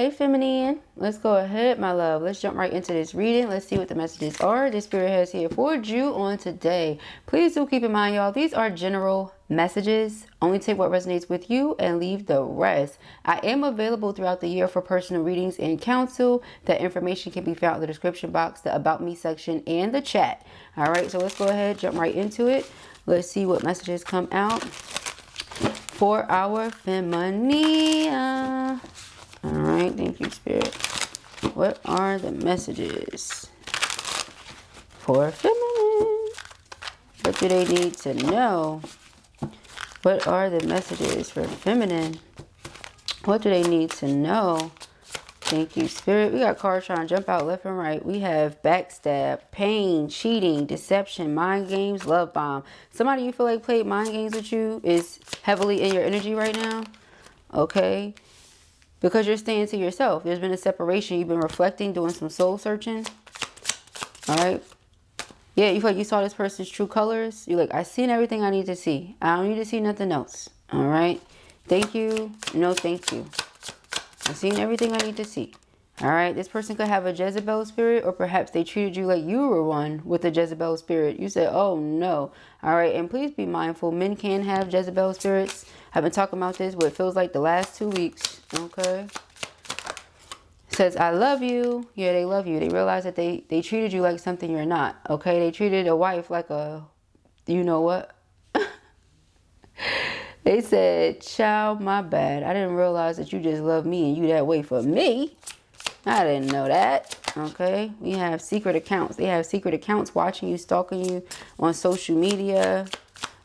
Hey feminine, let's go ahead, my love. Let's jump right into this reading. Let's see what the messages are the spirit has here for you on today. Please do keep in mind, y'all, these are general messages. Only take what resonates with you and leave the rest. I am available throughout the year for personal readings and counsel. That information can be found in the description box, the about me section, and the chat. All right, so let's go ahead, jump right into it. Let's see what messages come out for our feminine. All right, thank you, Spirit. What are the messages for feminine? What do they need to know? What are the messages for feminine? What do they need to know? Thank you, Spirit. We got cards trying to jump out left and right. We have backstab, pain, cheating, deception, mind games, love bomb. Somebody you feel like played mind games with you is heavily in your energy right now. Okay. Because you're staying to yourself. There's been a separation. You've been reflecting, doing some soul searching. All right. Yeah, you feel like you saw this person's true colors. You're like, I seen everything I need to see. I don't need to see nothing else. All right. Thank you. No, thank you. I've seen everything I need to see. All right. This person could have a Jezebel spirit, or perhaps they treated you like you were one with a Jezebel spirit. You said, oh, no. All right. And please be mindful. Men can have Jezebel spirits. I've been talking about this, but it feels like the last 2 weeks. Okay. It says, I love you. Yeah, they love you. They realize that they treated you like something you're not. Okay. They treated a wife like a, you know what? They said, child, my bad. I didn't realize that you just love me and you that way for me. I didn't know that. Okay. We have secret accounts. They have secret accounts watching you, stalking you on social media.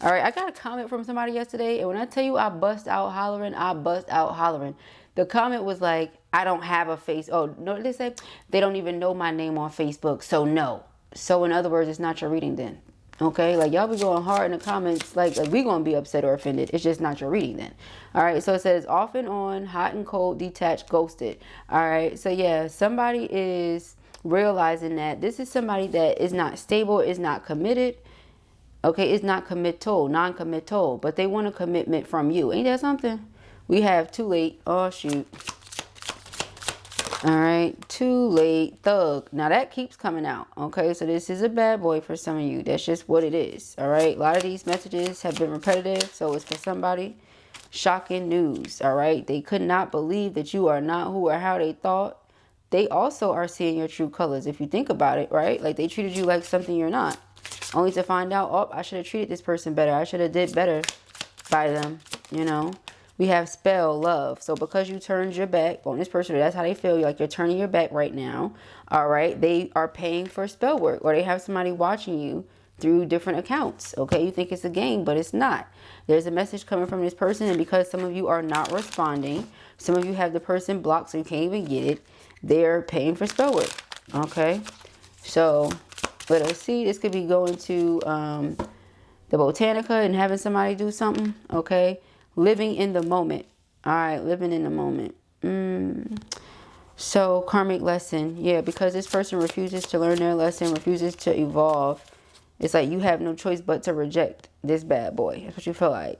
All right, I got a comment from somebody yesterday, and when I tell you I bust out hollering, I bust out hollering. The comment was like, I don't have a face. Oh, no, they said they don't even know my name on Facebook, so no. So in other words, it's not your reading then. Okay, like y'all be going hard in the comments, like we gonna be upset or offended. It's just not your reading then. All right, so it says off and on, hot and cold, detached, ghosted. All right, so yeah, somebody is realizing that this is somebody that is not stable, is not committed. Okay, it's not committal, non-committal, but they want a commitment from you. Ain't that something? We have too late. Oh, shoot. All right, too late, thug. Now that keeps coming out. Okay, so this is a bad boy for some of you. That's just what it is. All right, a lot of these messages have been repetitive, so it's for somebody. Shocking news. All right, they could not believe that you are not who or how they thought. They also are seeing your true colors if you think about it, right? Like they treated you like something you're not. Only to find out, oh, I should have treated this person better. I should have did better by them, you know. We have spell, love. So because you turned your back on this person, that's how they feel. Like you're turning your back right now. All right. They are paying for spell work, or they have somebody watching you through different accounts. Okay. You think it's a game, but it's not. There's a message coming from this person. And because some of you are not responding, some of you have the person blocked so you can't even get it. They're paying for spell work. Okay. So let us see. This could be going to the Botanica and having somebody do something. Okay. Living in the moment. All right. Living in the moment. So karmic lesson. Yeah. Because this person refuses to learn their lesson, refuses to evolve. It's like you have no choice but to reject this bad boy. That's what you feel like.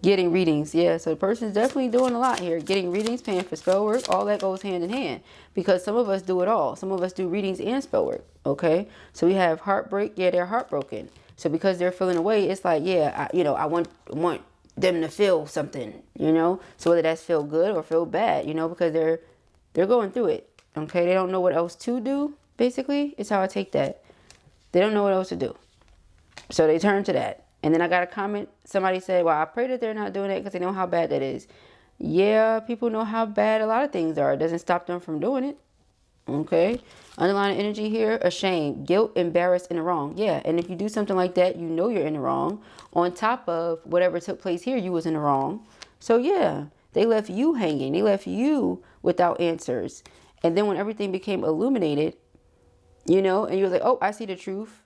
Getting readings. Yeah, so the person's definitely doing a lot here. Getting readings, paying for spell work, all that goes hand in hand. Because some of us do it all. Some of us do readings and spell work. Okay, so we have heartbreak. Yeah, they're heartbroken. So because they're feeling away, it's like, yeah, I want them to feel something, you know. So whether that's feel good or feel bad, you know, because they're going through it. Okay, they don't know what else to do. Basically, is how I take that. They don't know what else to do. So they turn to that. And then I got a comment. Somebody said, well, I pray that they're not doing it because they know how bad that is. Yeah, people know how bad a lot of things are. It doesn't stop them from doing it. Okay. Underlying energy here, ashamed, guilt, embarrassed, in the wrong. Yeah. And if you do something like that, you know you're in the wrong. On top of whatever took place here, you was in the wrong. So yeah, they left you hanging. They left you without answers. And then when everything became illuminated, you know, and you was like, oh, I see the truth.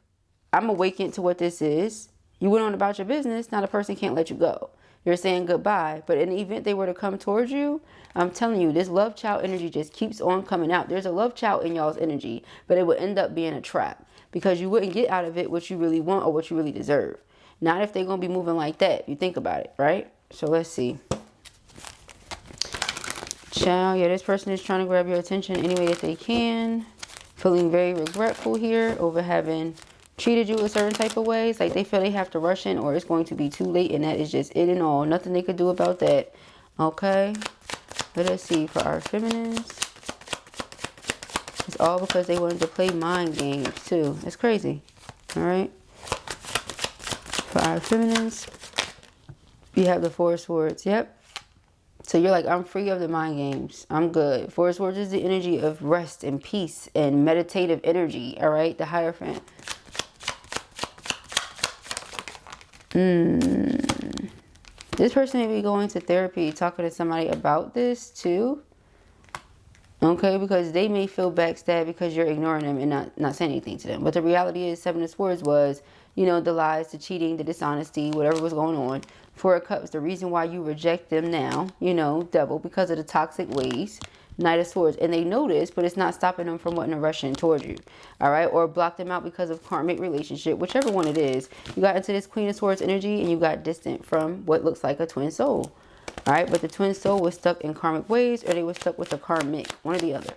I'm awakened to what this is. You went on about your business. Now the person can't let you go. You're saying goodbye. But in the event they were to come towards you, I'm telling you, this love child energy just keeps on coming out. There's a love child in y'all's energy, but it would end up being a trap because you wouldn't get out of it what you really want or what you really deserve. Not if they're going to be moving like that. You think about it, right? So let's see. Child, yeah, this person is trying to grab your attention any way that they can. Feeling very regretful here over having treated you a certain type of ways. Like they feel they have to rush in or it's going to be too late, and that is just it and all. Nothing they could do about that. Okay. Let us see for our feminines. It's all because they wanted to play mind games too. It's crazy. All right. For our feminines, we have the Four of Swords. Yep. So you're like, I'm free of the mind games. I'm good. Four of Swords is the energy of rest and peace and meditative energy. All right. The Hierophant. This person may be going to therapy, talking to somebody about this too. Okay, because they may feel backstabbed because you're ignoring them and not saying anything to them. But the reality is, Seven of Swords was, you know, the lies, the cheating, the dishonesty, whatever was going on. Four of Cups, the reason why you reject them now, you know, Devil, because of the toxic ways. Knight of Swords, and they know this, but it's not stopping them from wanting to rush in towards you. All right, or block them out because of karmic relationship, whichever one it is. You got into this Queen of Swords energy and you got distant from what looks like a twin soul. All right, but the twin soul was stuck in karmic ways, or they were stuck with a karmic, one or the other.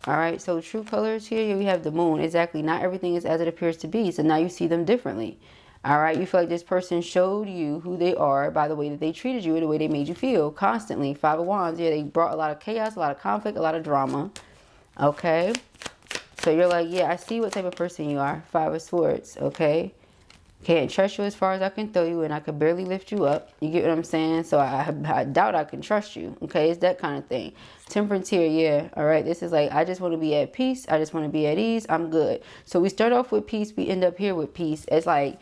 All right, so true colors here, we have the Moon. Exactly, not everything is as it appears to be, so now you see them differently. All right, you feel like this person showed you who they are by the way that they treated you, or the way they made you feel constantly. Five of Wands, yeah, they brought a lot of chaos, a lot of conflict, a lot of drama. Okay, so you're like, yeah, I see what type of person you are. Five of Swords, okay. Can't trust you as far as I can throw you, and I could barely lift you up. You get what I'm saying? So I doubt I can trust you. Okay, it's that kind of thing. Temperance here, yeah. All right, this is like, I just want to be at peace. I just want to be at ease. I'm good. So we start off with peace. We end up here with peace. It's like,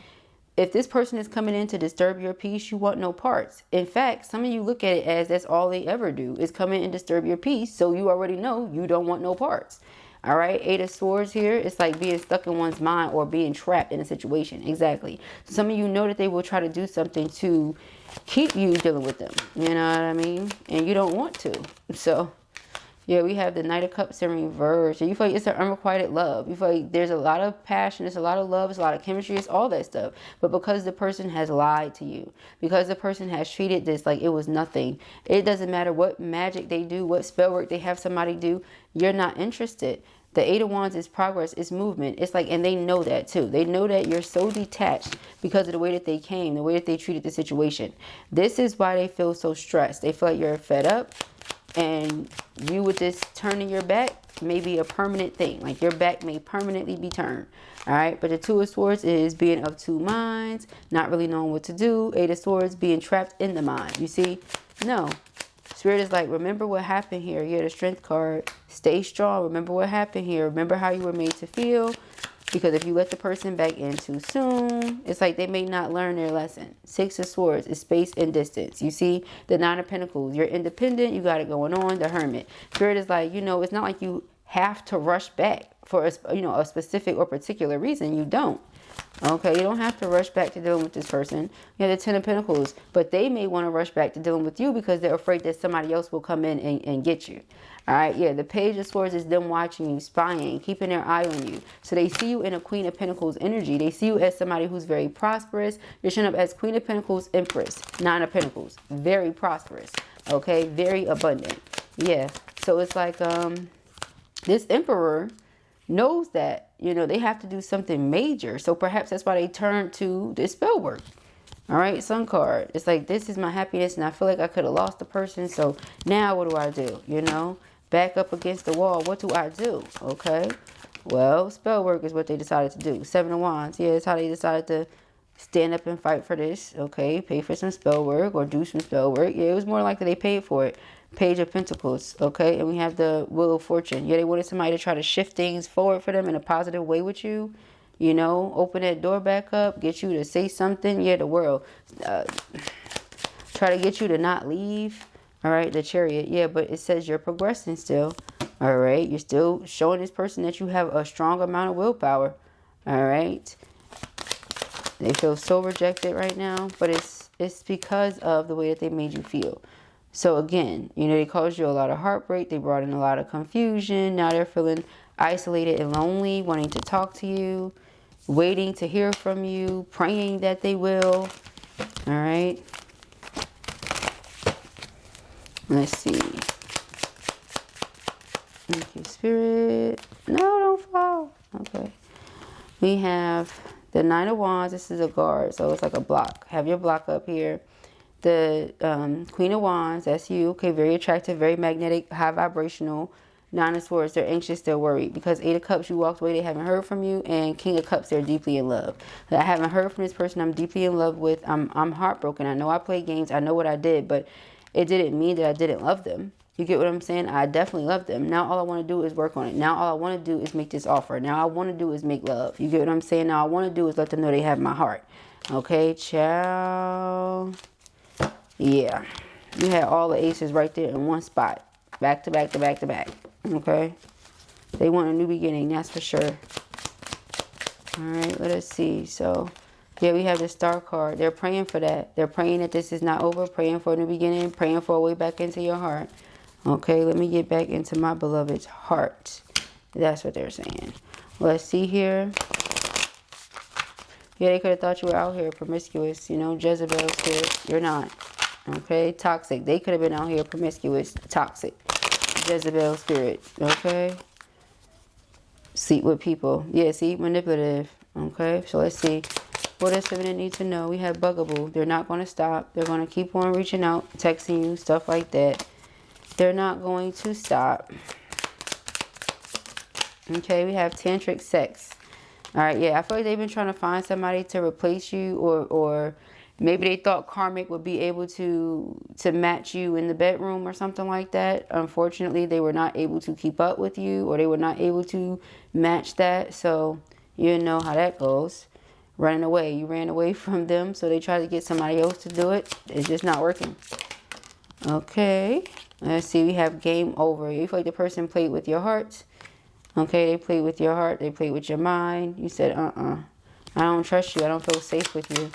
if this person is coming in to disturb your peace, you want no parts. In fact, some of you look at it as that's all they ever do is come in and disturb your peace. So you already know you don't want no parts. All right, Eight of Swords here. It's like being stuck in one's mind or being trapped in a situation. Exactly. Some of you know that they will try to do something to keep you dealing with them. You know what I mean? And you don't want to. So, yeah, we have the Knight of Cups in reverse. And you feel like it's an unrequited love. You feel like there's a lot of passion, there's a lot of love, there's a lot of chemistry, it's all that stuff. But because the person has lied to you, because the person has treated this like it was nothing, it doesn't matter what magic they do, what spell work they have somebody do, you're not interested. The Eight of Wands is progress, it's movement. It's like, and they know that too. They know that you're so detached because of the way that they came, the way that they treated the situation. This is why they feel so stressed. They feel like you're fed up. And you with this turning your back may be a permanent thing. Like your back may permanently be turned. All right. But the Two of Swords is being of two minds, not really knowing what to do. Eight of Swords being trapped in the mind. You see? No. Spirit is like, remember what happened here. You're the Strength card. Stay strong. Remember what happened here. Remember how you were made to feel. Because if you let the person back in too soon, it's like they may not learn their lesson. Six of Swords is space and distance. You see, the Nine of Pentacles, you're independent, you got it going on. The Hermit. Spirit is like, you know, it's not like you have to rush back for a, you know, a specific or particular reason. You don't. Okay, you don't have to rush back to dealing with this person. You have the Ten of Pentacles, but they may want to rush back to dealing with you because they're afraid that somebody else will come in and get you. All right, yeah, the Page of Swords is them watching you, spying, keeping their eye on you. So they see you in a Queen of Pentacles energy. They see you as somebody who's very prosperous. You're showing up as Queen of Pentacles, Empress, Nine of Pentacles. Very prosperous, okay? Very abundant. Yeah, so it's like this Emperor knows that, you know, they have to do something major. So perhaps that's why they turn to this spell work. All right, Sun card. It's like, this is my happiness and I feel like I could have lost the person. So now what do I do? You know, back up against the wall. What do I do? Okay. Well, spell work is what they decided to do. Seven of Wands. Yeah, that's how they decided to stand up and fight for this. Okay. Pay for some spell work or do some spell work. Yeah, it was more likely they paid for it. Page of Pentacles. Okay. And we have the Wheel of Fortune. Yeah, they wanted somebody to try to shift things forward for them in a positive way with you. You know, open that door back up, get you to say something. Yeah, the World. Try to get you to not leave. All right, the Chariot. Yeah, but it says you're progressing still. All right, you're still showing this person that you have a strong amount of willpower. All right. They feel so rejected right now, but it's because of the way that they made you feel. So again, you know, they caused you a lot of heartbreak. They brought in a lot of confusion. Now they're feeling isolated and lonely, wanting to talk to you, waiting to hear from you, praying that they will. All right. Let's see. Thank you, Spirit. No, don't fall. Okay. We have the Nine of Wands. This is a guard, so it's like a block. Have your block up here. The Queen of Wands, that's you. Okay, very attractive, very magnetic, high vibrational. Nine of Swords, they're anxious, they're worried. Because Eight of Cups, you walked away, they haven't heard from you. And King of Cups, they're deeply in love. I haven't heard from this person I'm deeply in love with. I'm heartbroken. I know I played games. I know what I did, but it didn't mean that I didn't love them. You get what I'm saying? I definitely love them. Now all I want to do is work on it. Now all I want to do is make this offer. Now all I want to do is make love. You get what I'm saying? Now all I want to do is let them know they have my heart. Okay, ciao. Yeah. You had all the aces right there in one spot. Back to back to back to back. Okay. They want a new beginning, that's for sure. Alright, let us see. So, yeah, we have the Star card. They're praying for that. They're praying that this is not over. Praying for a new beginning. Praying for a way back into your heart. Okay, let me get back into my beloved's heart. That's what they're saying. Let's see here. Yeah, they could have thought you were out here promiscuous. You know, Jezebel spirit. You're not. Okay, toxic. They could have been out here promiscuous, toxic. Jezebel spirit. Okay. Sleep with people. Yeah, see, manipulative. Okay, so let's see. What does feminine need to know? We have bugaboo. They're not going to stop. They're going to keep on reaching out, texting you, stuff like that. They're not going to stop. Okay, we have tantric sex. All right, yeah, I feel like they've been trying to find somebody to replace you, or maybe they thought karmic would be able to match you in the bedroom or something like that. Unfortunately, they were not able to keep up with you, or they were not able to match that. So you know how that goes. Running away. You ran away from them, so they tried to get somebody else to do it. It's just not working. Okay. Let's see. We have game over. You feel like the person played with your heart. Okay, they played with your heart. They played with your mind. You said, I don't trust you. I don't feel safe with you.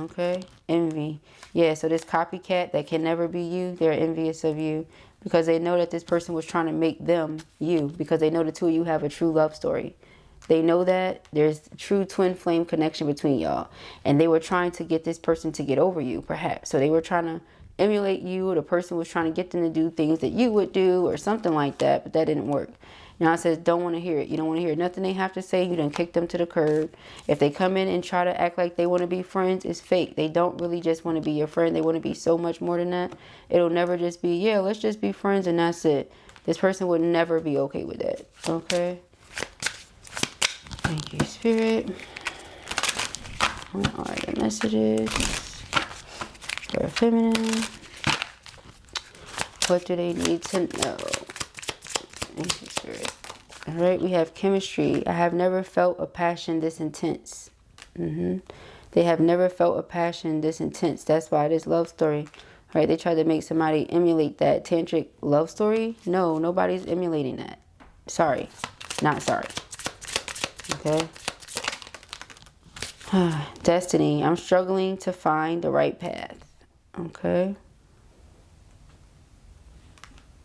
Okay, envy. Yeah, so this copycat that can never be you, they're envious of you because they know that this person was trying to make them you, because they know the two of you have a true love story. They know that there's true twin flame connection between y'all, and they were trying to get this person to get over you, perhaps. So they were trying to emulate you, or the person was trying to get them to do things that you would do or something like that, but that didn't work. Now it says don't want to hear it. You don't want to hear nothing they have to say. You done kick them to the curb. If they come in and try to act like they want to be friends, it's fake. They don't really just want to be your friend. They want to be so much more than that. It'll never just be, yeah, let's just be friends and that's it. This person would never be okay with that. Okay. Thank you, Spirit. What are the messages for feminine? What do they need to know? Thank you, Spirit. All right, we have chemistry. I have never felt a passion this intense. They have never felt a passion this intense. That's why this love story. All right, they tried to make somebody emulate that tantric love story. No, nobody's emulating that. Sorry, not sorry. Okay. Destiny. I'm struggling to find the right path. Okay.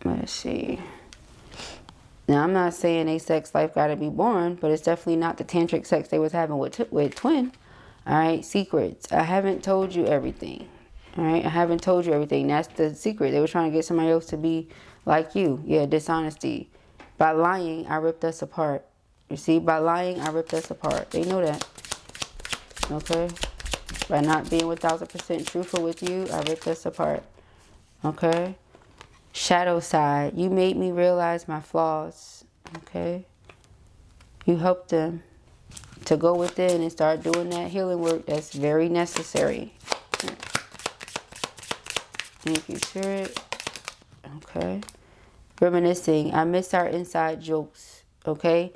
Let's see. Now, I'm not saying a sex life got to be boring, but it's definitely not the tantric sex they was having with twin. All right. Secrets. I haven't told you everything. All right. I haven't told you everything. That's the secret. They were trying to get somebody else to be like you. Yeah. Dishonesty. By lying, I ripped us apart. You see, by lying, I ripped us apart. They know that. Okay? By not being 1000% truthful with you, I ripped us apart. Okay? Shadow side. You made me realize my flaws. Okay? You helped them to go within and start doing that healing work that's very necessary. Thank you, Spirit. Okay? Reminiscing. I miss our inside jokes. Okay?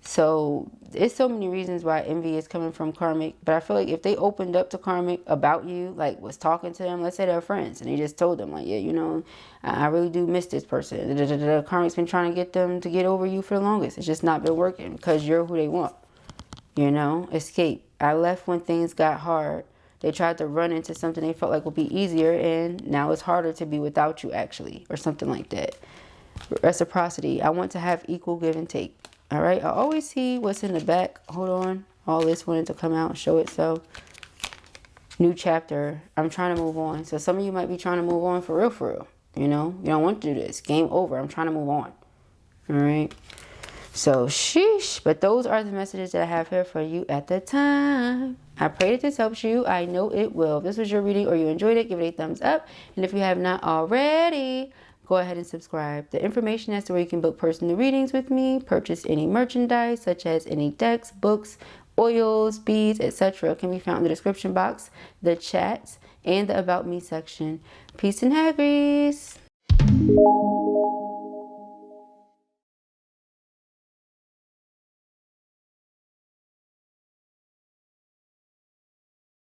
So there's so many reasons why envy is coming from karmic, but I feel like if they opened up to karmic about you, like was talking to them, let's say they're friends, and they just told them like, yeah, you know, I really do miss this person. Karmic's been trying to get them to get over you for the longest. It's just not been working because you're who they want. You know, escape. I left when things got hard. They tried to run into something they felt like would be easier, and now it's harder to be without you actually, or something like that. Reciprocity. I want to have equal give and take. All right, I always see what's in the back. Hold on. All this wanted to come out and show itself. New chapter. I'm trying to move on. So some of you might be trying to move on for real, for real. You know, you don't want to do this. Game over. I'm trying to move on. All right. So, sheesh. But those are the messages that I have here for you at the time. I pray that this helps you. I know it will. If this was your reading or you enjoyed it, give it a thumbs up. And if you have not already, go ahead and subscribe. The information as to where you can book personal readings with me, purchase any merchandise, such as any decks, books, oils, beads, etc., can be found in the description box, the chat, and the About Me section. Peace and ARIES.